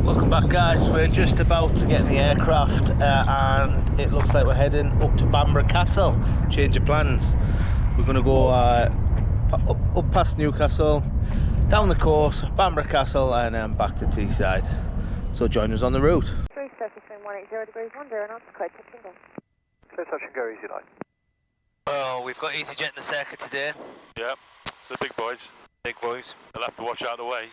Welcome back, guys. We're just about to get in the aircraft and it looks like we're heading up to Bamburgh Castle. Change of plans. We're going to go up past Newcastle, down the coast, Bamburgh Castle, and then back to Teesside. So join us on the route. 3 surface wind 180 degrees 10 knots, clear touch and go. Clear touch and go, easy line. Well, we've got EasyJet in the circuit today. Yep, the big boys. Big boys. They'll have to watch out of the way.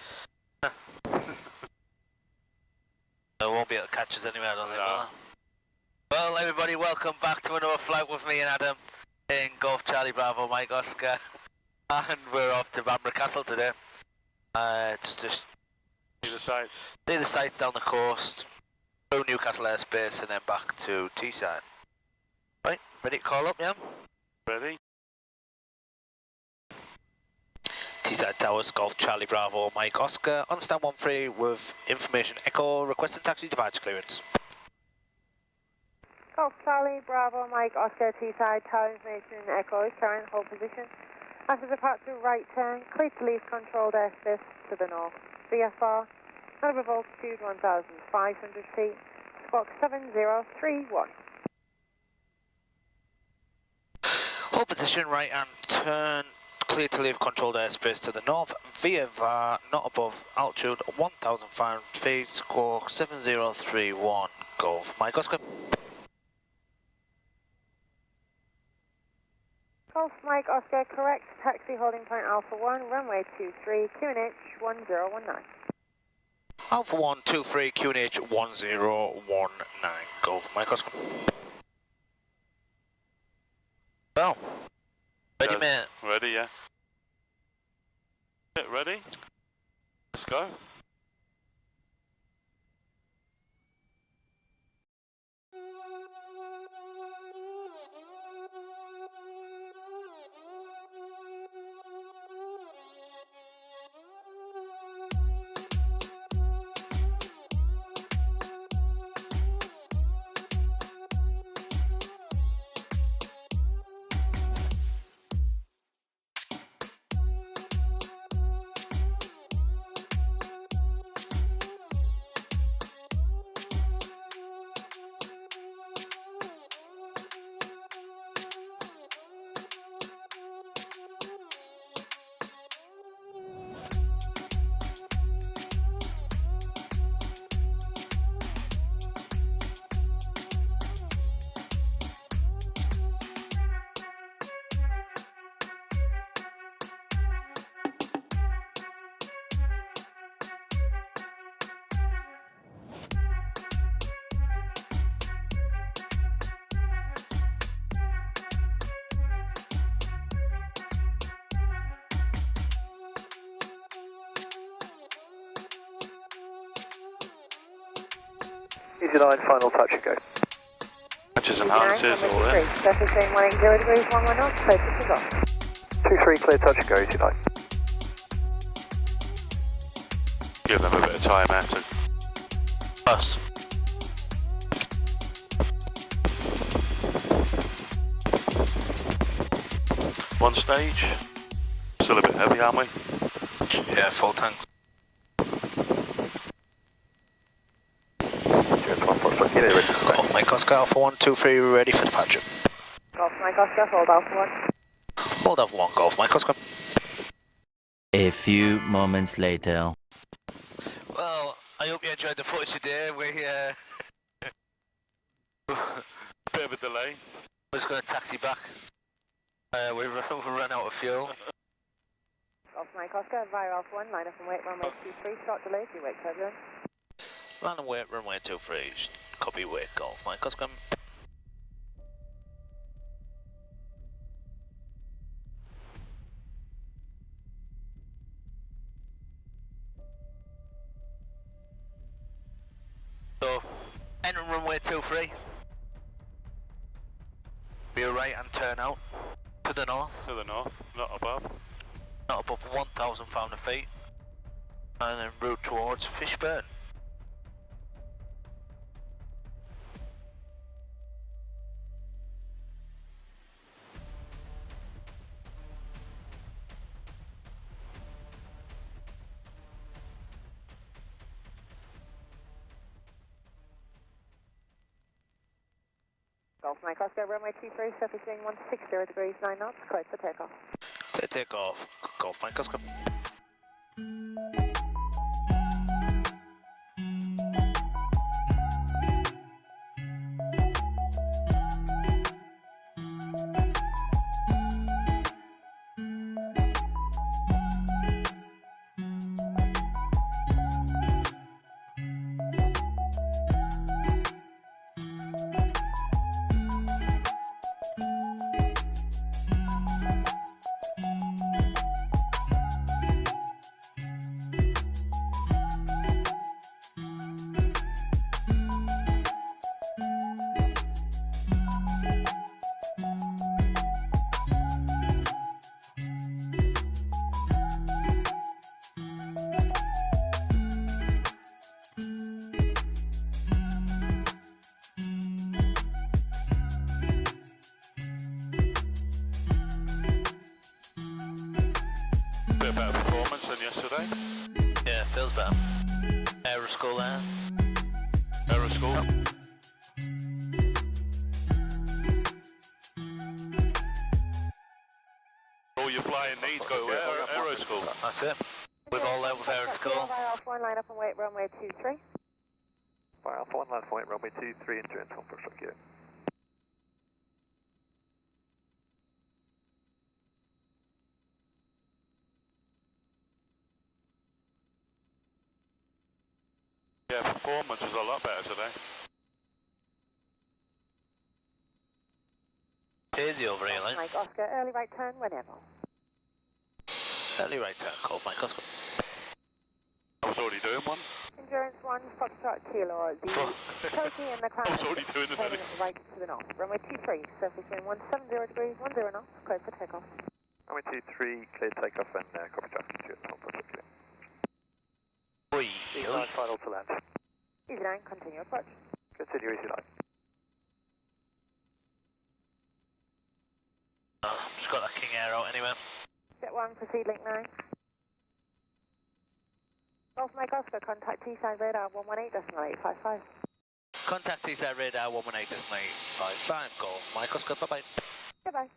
They won't be able to catch us anyway, I don't think, will they? Well, everybody, welcome back to another flight with me and Adam in Golf Charlie Bravo Mike Oscar. And we're off to Bamburgh Castle today. Just to See the sights. see the sights down the coast, through Newcastle airspace, and then back to Teesside. Right, ready to call up, yeah? Ready? Teesside Towers, Golf Charlie Bravo Mike Oscar, on stand 13 with information echo, requesting taxi departure clearance. Golf Charlie, Bravo, Mike, Oscar, Teesside, tower information, echo, current hold position. After departure, right turn, clear to leave controlled airspace to the north. VFR, not above altitude 1,500 feet, squawk 7031. Hold position, right hand turn, clear to leave controlled airspace to the north, VFR not above altitude 1,500 feet, squawk 7031, Golf Mike Oscar. Golf, Mike, Oscar, correct, taxi holding point Alpha 1, runway 23, QNH 1019. Alpha 123 QNH 1019, Golf Mike Oscar. Well, ready, Yes. mate? Ready, yeah. Ready? Let's go. Easy line, final touch and go. Matches and harnesses, all runway that. 23, surface wind 180 degrees 11 knots, clear touch and go. 23, clear touch and go, easy line. Give them a bit of time out to Us. one stage. Still a bit heavy, aren't we? Yeah, full tanks. Golf Mike Oscar, Alpha 123, ready for departure. Golf, Mike, Oscar, hold Alpha 1. Hold Alpha 1, Golf Mike Oscar. A few moments later. Well, I hope you enjoyed the footage today. Bit of a delay. We're just going to taxi back. We ran out of fuel. Golf, Mike, Oscar, via Alpha 1, line up and wait, runway 23, short delay, do wait turbulence. Land and wait, runway 23, copy wait, Golf Mike Oscar. So, enter runway 23. Be a right hand turn out to the north, To the north, not above. not above 1,500 feet, and en route towards Fishburn. Mike Oscar, runway 23, surface wind 160 degrees, 9 knots, cleared for takeoff. Takeoff, Golf Mike Oscar. Bit better performance than yesterday. Yeah, feels better. Aeroschool there. Aeroschool. All your flying needs go to Aeroschool. That's it. We've all out with Aeroschool. Fire Alpha 1, line up and wait, runway 23. Fire Alpha 1, line up and wait, runway 23, endurance on first up gear. Yeah, performance was a lot better today. Hazy over here, like. Mike Oscar, early right turn whenever. Early right turn, Golf Mike Oscar. I was already doing one. Endurance 1, Foxtrot Kilo, the Turkey and the climb. I was already doing the Turning medic. right to the north. Runway 23, surface wind 170 degrees, 10 knots, cleared for takeoff. Runway 23, clear takeoff and copy traffic, endurance on first up gear. Oi, Easy oi. line final to land. Easy 9, continue approach. Continue easy line. Oh, just got that King Air out anyway. Jet 1, proceed link 9. Golf Mike Oscar, contact Teesside radar 118.855. Contact Teesside radar 118.855. Golf Mike Oscar, bye bye. Goodbye.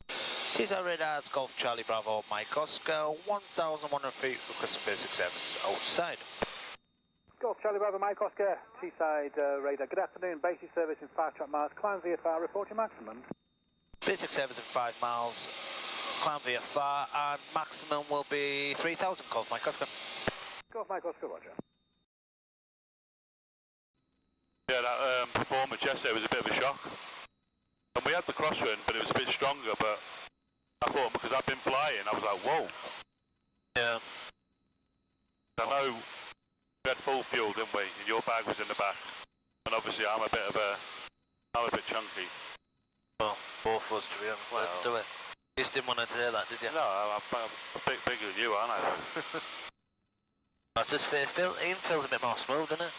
Teesside radar's Golf Charlie Bravo Mike Oscar, 1,100 feet, request basic service outside. Golf Charlie Bravo Mike Oscar, Teesside radar. Good afternoon, basic service in 5 track miles, climb VFR, report your maximum. Basic service in 5 miles, climb VFR, and maximum will be 3,000. Golf Mike Oscar. Golf Mike Oscar, roger. Yeah, that performance yesterday was a bit of a shock. And we had the crosswind, but it was a bit stronger, but I thought because I've been flying, I was like, whoa. Yeah. I know we had full fuel, didn't we? And your bag was in the back. And obviously I'm a bit chunky. Well, both of us, to be honest. Well, Let's do it. You just didn't want to say that, did you? No, I'm a bit bigger than you, aren't I? I just feel Ian feels a bit more smooth, doesn't it?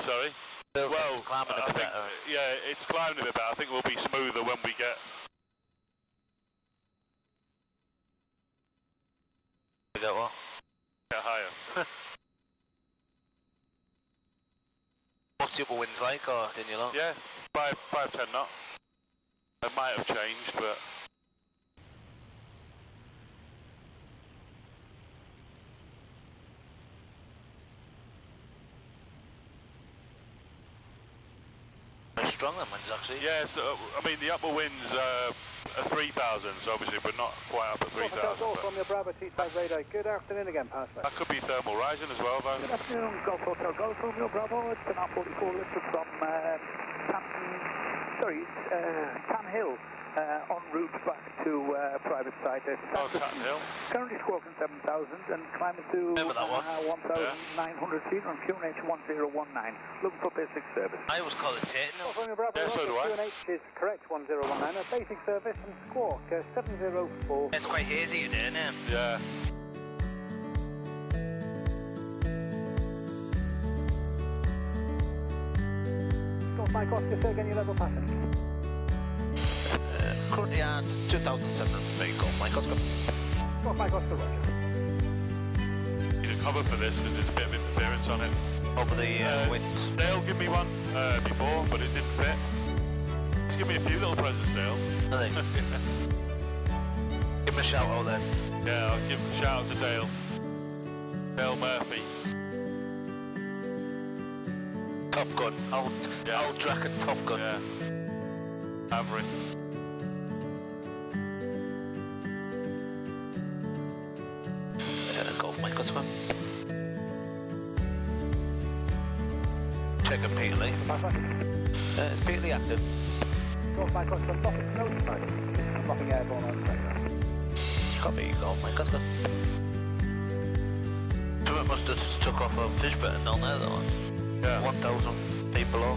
Sorry? Feels like Well, it's climbing a I bit think, better. yeah, it's climbing a bit better. I think we'll be smoother when we get You got what? higher. What's the upper winds like, or didn't you look? Yeah, 5-10 knots. It might have changed, but They're strong, them winds, actually. yeah. So, I mean, the upper winds are 3,000, so obviously we're not quite up at 3,000. Golf but from your Bravo Teesside radar. Good afternoon again, Pastor. that could be thermal rising as well, though. Good afternoon, Golf Hotel Golf from your Bravo. It's an R44 lifted from Tan Hill en route back to private site. Oh, Tatton Hill. Currently squawking 7,000 and climbing to Remember that one? 1,900 feet on QNH 1019. Looking for basic service. I always call it Tatum. Golf from your Bravo. Yeah, so do I. QNH is correct, 1019. A basic service and squawk 704. It's quite hazy today, isn't it? Yeah. Golf Mike Oscar, say again your level passing. Currently at 2,700 feet, Golf Mike Oscar. Golf Mike Oscar, roger. Need a cover for this because there's a bit of interference on it. over the wind. Dale gave me one before, but it didn't fit. Just give me a few little presents, Dale. I think. Give him a shout out then. Yeah, I'll give a shout out to Dale. Dale Murphy. Top Gun. Old Draken Top Gun. Yeah. Maverick. Golf Mike Oscar. Check him, Peter Lee. It's Peter Lee active. Golf Mike Oscar, nothing notified. Nothing airborne on the Copy, Golf Mike Oscar. So it must have just took off a fish button down there though. Yeah. 1,000 feet below.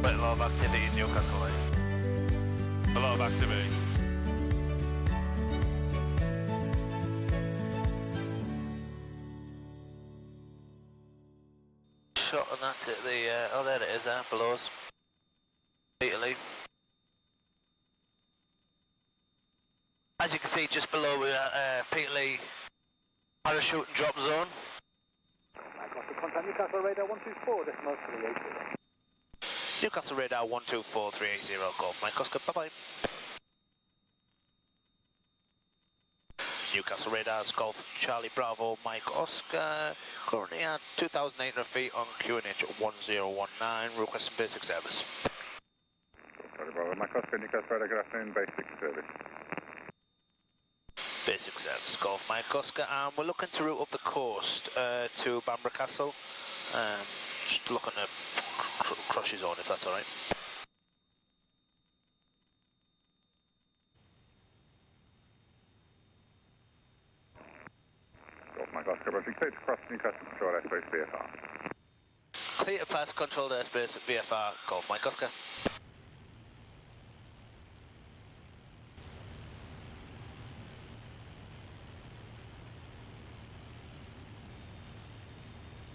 Quite a lot of activity in Newcastle, eh? A lot of activity. Shot and that's it, oh there it is there, below us. Peter Lee. As you can see just below we're at Peter Lee parachute and drop zone. Mike Oscar, contact Newcastle radar 124, decimal 380. Newcastle radar 124380, Golf Mike Oscar, bye bye. Newcastle radar, Golf Charlie Bravo Mike Oscar, currently at 2,800 feet on QNH 1019, requesting basic service. Charlie Bravo, Mike Oscar, Newcastle radar, good afternoon, basic service. Basic service, Golf Mike Oscar, and we're looking to route up the coast to Bamburgh Castle. Just looking at crush his own if that's alright. Golf Mike Oscar, but clear to cross Newcastle control airspace VFR. Clear to pass controlled airspace at VFR, Golf Mike Oscar.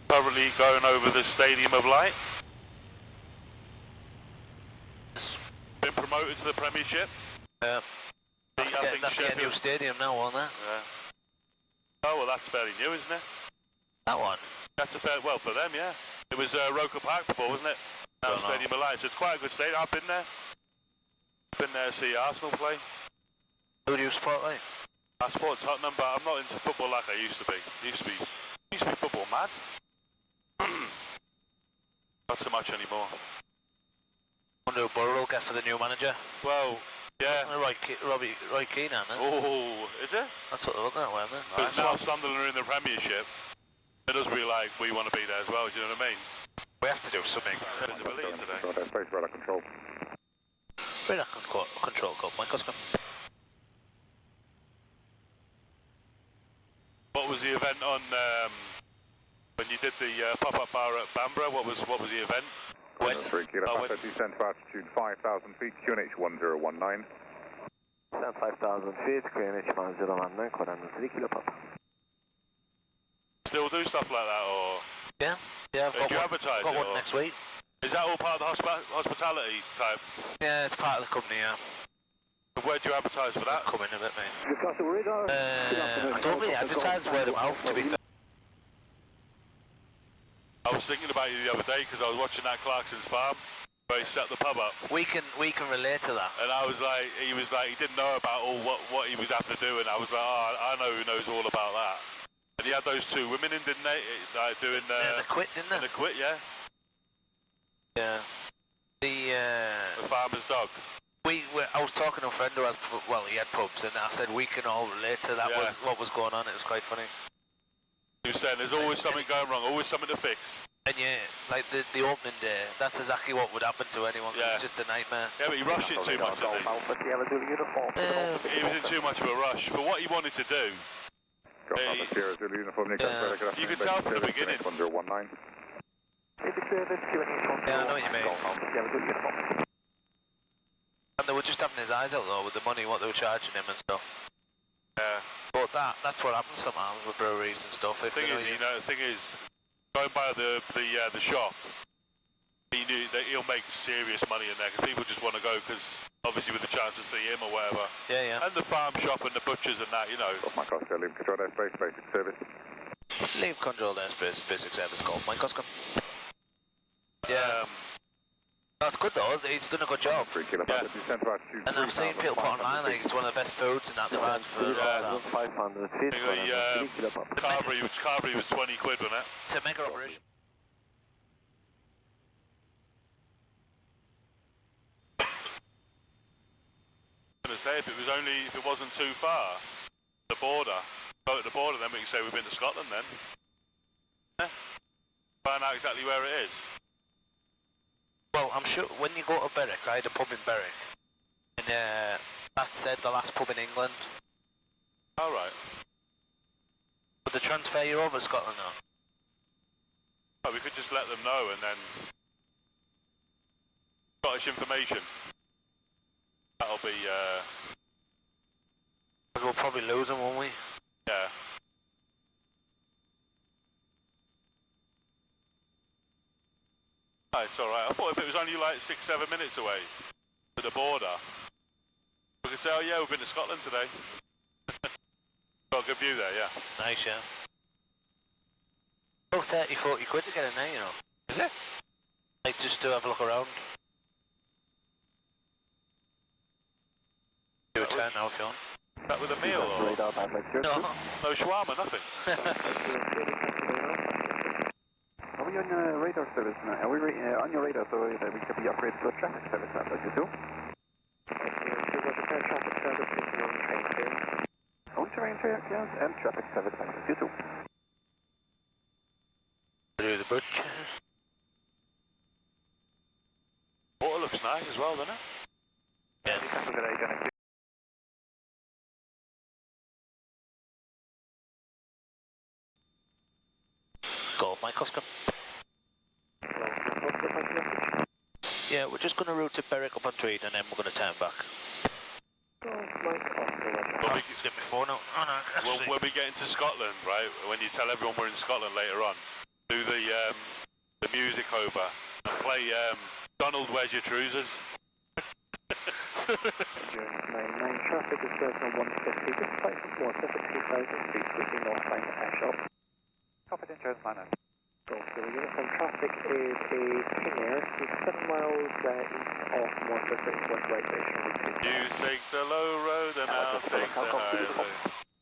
Currently going over the Stadium of Light. Been promoted to the Premiership. Yeah. I think That's a new stadium now, won't there? Yeah. Oh well, that's fairly new, isn't it? That one? That's a fair, well for them, yeah. It was Roker Park before, wasn't it? Now Don't know. Stadium of Light, so it's quite a good stadium. I've been there. Been there to see Arsenal play. Who do you support, like? I support Tottenham, but I'm not into football like I used to be. Used to be football mad. Not so much anymore. Wonder who Borough will get for the new manager. Well, yeah. Roy Keane, isn't it? Oh, is it? That's what they're looking at, weren't they? Because now Sunderland are in the Premiership, it does be like we want to be there as well, do you know what I mean? We have to do something. Visibility today. Control airspace, radar control. Radar control, Golf Mike Oscar. What was the event on when you did the pop-up bar at Bamburgh? What was the event? When? 3 kilo, Papa, descent to altitude 5,000 feet, QNH 1019. 5,000 feet, QNH 1019, code 3 kilo Papa. Still do stuff like that, or Yeah, I've do you advertise got it, one or- next week. is that all part of the hospitality type? Yeah, it's part of the company, yeah. Where do you advertise for that? Come in a bit, mate. Newcastle radar. I don't really advertise word of mouth, to be fair. I was thinking about you the other day because I was watching that Clarkson's Farm where he set the pub up, We can relate to that. and I was like, he didn't know about all what he would have to do, and I was like, oh, I know who knows all about that. And he had those two women in, didn't they? Like doing They quit, didn't they? the quit, yeah. Yeah. The farmer's dog. I was talking to a friend who has, well, he had pubs, and I said we can all relate to that. Yeah. Was what was going on. It was quite funny. He was saying there's always something going wrong, always something to fix. And yeah, like the opening day, that's exactly what would happen to anyone. 'Cause Yeah. It's just a nightmare. Yeah, but he rushed it too much, didn't he? Alpha Sierra Zulu uniform. He was in too much of a rush. But what he wanted to do, Golf Hey. Papa, Sierra Zulu uniform, Newcastle radar, good You afternoon, could tell basic from the service, beginning. QNH 1019. Basic service, QNH 1019. Yeah, I know what you mean. Alpha Sierra Zulu uniform. And they were just having his eyes out though with the money, what they were charging him and stuff. yeah. But that's what happens sometimes with breweries and stuff. If The thing is, going by the shop, he knew that he'll make serious money in there because people just want to go because Obviously with the chance to see him or whatever. Yeah. And the farm shop and the butchers and that, you know. Golf Mike Oscar, leave control airspace, basic service. Leave controlled airspace, basic service, Golf Mike Oscar. Yeah. That's good though, he's done a good job. 3 kilo Yeah. descent to altitude. And I've seen people put online like it's one of the best foods in that demand for a long time. 500 feet. Carvery was 20 quid, wasn't it? It's a mega operation. I was going to say, if it wasn't too far, the border, go to the border, then we can say we've been to Scotland then. Yeah. Find out exactly where it is. Well, I'm sure when you go to Berwick, I had a pub in Berwick, and that said the last pub in England. Alright. Would they transfer you over to Scotland now? Oh, we could just let them know and then Scottish information. That'll be, Because we'll probably lose them, won't we? yeah. Oh, it's alright. I thought if it was only like 6-7 minutes away to the border, we could say, oh yeah, we've been to Scotland today. Got a good view there, yeah. Nice, yeah. Oh, 30-40 quid to get in there, you know. Is it? Like, just to have a look around. Do a turn now if you want. Is that with a meal or? No. No shawarma, nothing. Are we on radar service now? Are we on your radar so that we can be upgraded to a traffic service now, like you do? On terrain clearance and traffic service like you do. Do the butch. Water looks nice as well, doesn't it? Yeah. Golf Mike Oscar. Yeah, we're just going to route to Berwick up on Tweed and then we're going to turn back. Get my phone out. Oh, no, When we get into Scotland, right, when you tell everyone we're in Scotland later on, do the music over and play Donald, Where's Your Trousers? 99 traffic is Circle 150, just flight from water for 2,000 feet, switching north line to Ashop. Copy, insurance liner. Golf Zero Uniform traffic is a King Air, he's 7 miles east of water, so it's one right direction. You take the low road and I'll take the high road.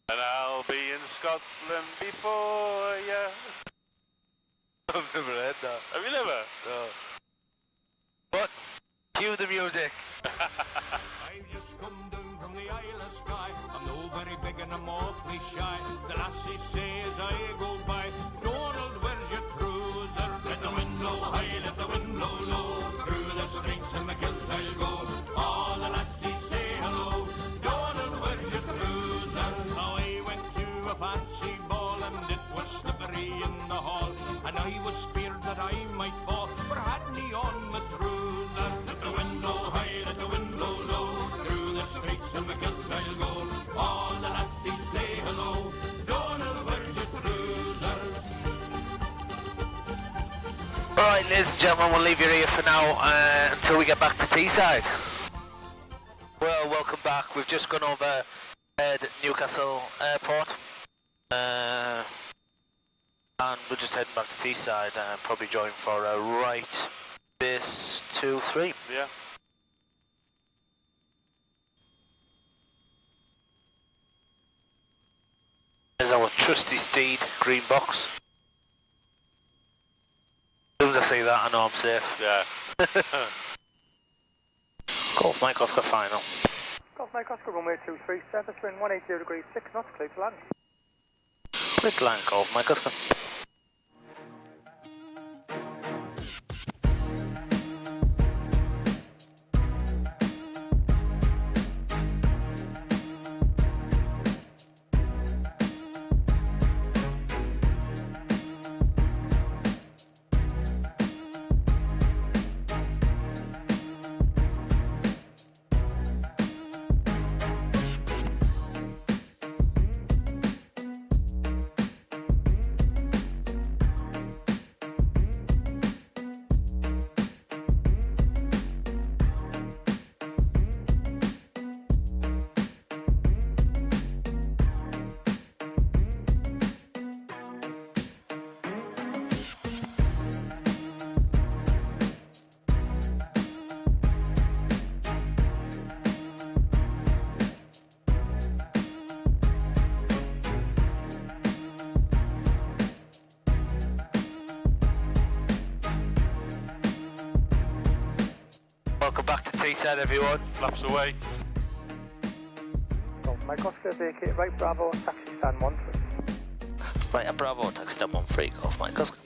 And I'll be in Scotland before ya. I've never heard that. Have you never? No. But, cue the music. I've just come down from the Isle of Skye. I'm no very big and I'm awfully shy. The lassie says I go by, Donald, where's your cruiser? Let the wind blow high, let the wind blow low. Through the streets and the kilt I'll go. All the lassies say hello. Donald, where's your cruiser? Now I went to a fancy ball and it was slippery in the hall. And I was feared that I might fall, for had me on the cruiser. Let the wind blow high, let the wind blow low. Through the streets and the kilt I'll go. All the lassies say hello. Donald, where's your cruiser? Alright, ladies and gentlemen, we'll leave you here for now until we get back to Teesside. Well, welcome back. We've just gone over Newcastle Airport. And we're just heading back to Teesside and probably join for a right base 2-3. Yeah. There's our trusty steed, green box. As soon as I see that, I know I'm safe. Yeah. Golf Mike Oscar final. Golf Mike Oscar, runway 23, surface wind 180 degrees 6 knots, clear to land. Quick line, Golf Mike Oscar. Welcome back to Teesside, everyone. Laps away. Golf Mike Oscar, vacate right Bravo, taxi stand 1. Right, at Bravo, taxi stand 13, Golf Mike Oscar.